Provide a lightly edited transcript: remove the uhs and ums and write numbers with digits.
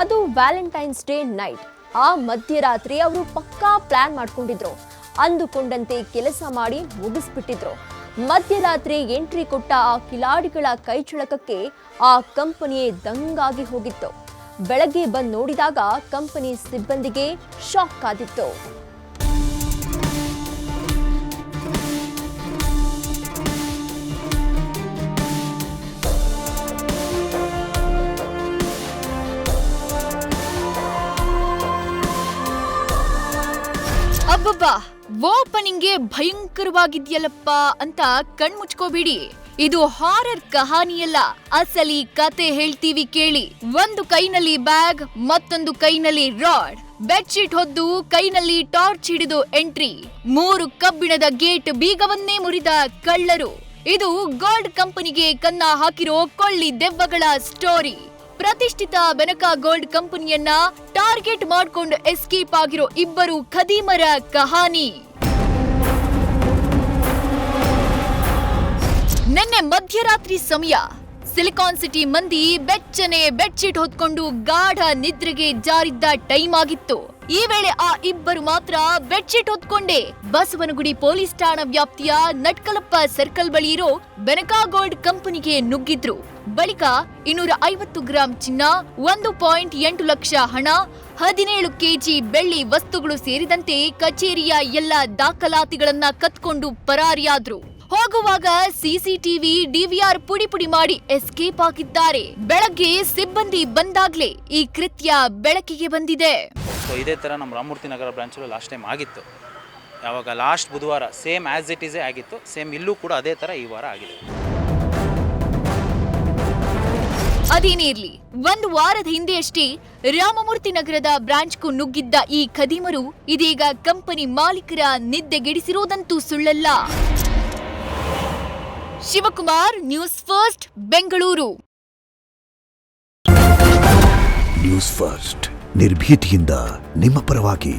ಅದು Valentine's day night. ಆ ಮಧ್ಯರಾತ್ರಿ ಅವರು ಪಕ್ಕಾ ಪ್ಲಾನ್ ಮಾಡ್ಕೊಂಡಿದ್ರು. ಅಂದುಕೊಂಡಂತೆ ಕೆಲಸ ಮಾಡಿ ಮುಗಿಸ್ಬಿಟ್ಟಿದ್ರು. ಮಧ್ಯರಾತ್ರಿ ಎಂಟ್ರಿ ಕೊಟ್ಟ ಆ ಕಿಲಾಡಿಗಳ ಕೈಚಳಕಕ್ಕೆ ಆ ಕಂಪನಿಯೇ ದಂಗಾಗಿ ಹೋಗಿತ್ತು. ಬೆಳಗ್ಗೆ ಬಂದು ನೋಡಿದಾಗ ಕಂಪನಿ ಸಿಬ್ಬಂದಿಗೆ ಶಾಕ್ ಆಗಿತ್ತು. ಅಬ್ಬಬ್ಬಾ, ಓಪನಿಂಗ್ಗೆ ಭಯಂಕರವಾಗಿದ್ಯಲ್ಲಪ್ಪ ಅಂತ ಕಣ್ಮುಚ್ಕೋಬೇಡಿ. ಇದು ಹಾರರ್ ಕಹಾನಿಯಲ್ಲ, ಅಸಲಿ ಕತೆ ಹೇಳ್ತೀವಿ ಕೇಳಿ. ಒಂದು ಕೈನಲ್ಲಿ ಬ್ಯಾಗ್, ಮತ್ತೊಂದು ಕೈನಲ್ಲಿ ರಾಡ್, ಬೆಡ್ಶೀಟ್ ಹೊದ್ದು ಕೈನಲ್ಲಿ ಟಾರ್ಚ್ ಹಿಡಿದು ಎಂಟ್ರಿ. 3 ಕಬ್ಬಿಣದ ಗೇಟ್ ಬೀಗವನ್ನೇ ಮುರಿದ ಕಳ್ಳರು. ಇದು ಗೋಲ್ಡ್ ಕಂಪನಿಗೆ ಕನ್ನ ಹಾಕಿರೋ ಕೊಳ್ಳಿ ದೆವ್ವಗಳ ಸ್ಟೋರಿ. ಪ್ರತಿಷ್ಠಿತ ಬೆನಕ ಗೋಲ್ಡ್ ಕಂಪನಿಯನ್ನ ಟಾರ್ಗೆಟ್ ಮಾಡ್ಕೊಂಡು ಎಸ್ಕೇಪ್ ಆಗಿರೋ ಇಬ್ಬರು ಖದೀಮರ ಕಹಾನಿ. ನಿನ್ನೆ ಮಧ್ಯರಾತ್ರಿ ಸಮಯ ಸಿಲಿಕಾನ್ ಸಿಟಿ ಮಂದಿ ಬೆಚ್ಚನೆ ಬೆಡ್ಶೀಟ್ ಹೊತ್ಕೊಂಡು ಗಾಢ ನಿದ್ರೆಗೆ ಜಾರಿದ್ದ ಟೈಮ್ ಆಗಿತ್ತು. ಈ ವೇಳೆ ಆ ಇಬ್ಬರು ಮಾತ್ರ ಬೆಡ್ಶೀಟ್ ಹೊತ್ಕೊಂಡೆ ಬಸವನಗುಡಿ ಪೊಲೀಸ್ ಠಾಣಾ ವ್ಯಾಪ್ತಿಯ ನಟ್ಕಲಪ್ಪ ಸರ್ಕಲ್ ಬಳಿ ಇರೋ ಬೆನಕ ಗೋಲ್ಡ್ ಕಂಪನಿಗೆ ನುಗ್ಗಿದ್ರು. ಬಳಿಕ 250 ಗ್ರಾಂ ಚಿನ್ನ, 1.8 ಲಕ್ಷ ಹಣ, 17 ಕೆಜಿ ಬೆಳ್ಳಿ ವಸ್ತುಗಳು ಸೇರಿದಂತೆ ಕಚೇರಿಯ ಎಲ್ಲ ದಾಖಲಾತಿಗಳನ್ನ ಕತ್ಕೊಂಡು ಪರಾರಿಯಾದ್ರು. ಹೋಗುವಾಗ ಸಿಸಿಟಿವಿ ಡಿವಿಆರ್ ಪುಡಿ ಮಾಡಿ ಎಸ್ಕೇಪ್ ಆಗಿದ್ದಾರೆ. ಬೆಳಗ್ಗೆ ಸಿಬ್ಬಂದಿ ಬಂದಾಗ್ಲೇ ಈ ಕೃತ್ಯ ಬೆಳಕಿಗೆ ಬಂದಿದೆ. ಇದೇ ತರ ನಮ್ಮ ರಾಮಮೂರ್ತಿ ನಗರ ಬ್ರಾಂಚಲ್ಲಿ ಲಾಸ್ಟ್ ಟೈಮ್ ಆಗಿತ್ತು. ಯಾವಾಗ ಲಾಸ್ಟ್ ಬುಧವಾರ ಸೇಮ್ ಆಸ್ ಇಟ್ ಈಸ್ ಆಗಿತ್ತು. ಸೇಮ್ ಇಲ್ಲೂ ಕೂಡ ಅದೇ ತರ ಈ ವಾರ ಆಗಿದೆ. ಅದೇನೇ ಇರ್ಲಿ, 1 ವಾರದ ಹಿಂದೆಯಷ್ಟೇ ರಾಮಮೂರ್ತಿ ನಗರದ ಬ್ರಾಂಚ್ಗೂ ನುಗ್ಗಿದ್ದ ಈ ಖದೀಮರು ಇದೀಗ ಕಂಪನಿ ಮಾಲೀಕರ ನಿದ್ದೆಗೆಡಿಸಿರುವುದಂತೂ ಸುಳ್ಳಲ್ಲ. Shivakumar, news first, Bengaluru. News first ನಿರ್ಭೀತಿಯಿಂದ ನಿಮ್ಮ ಪರವಾಗಿ.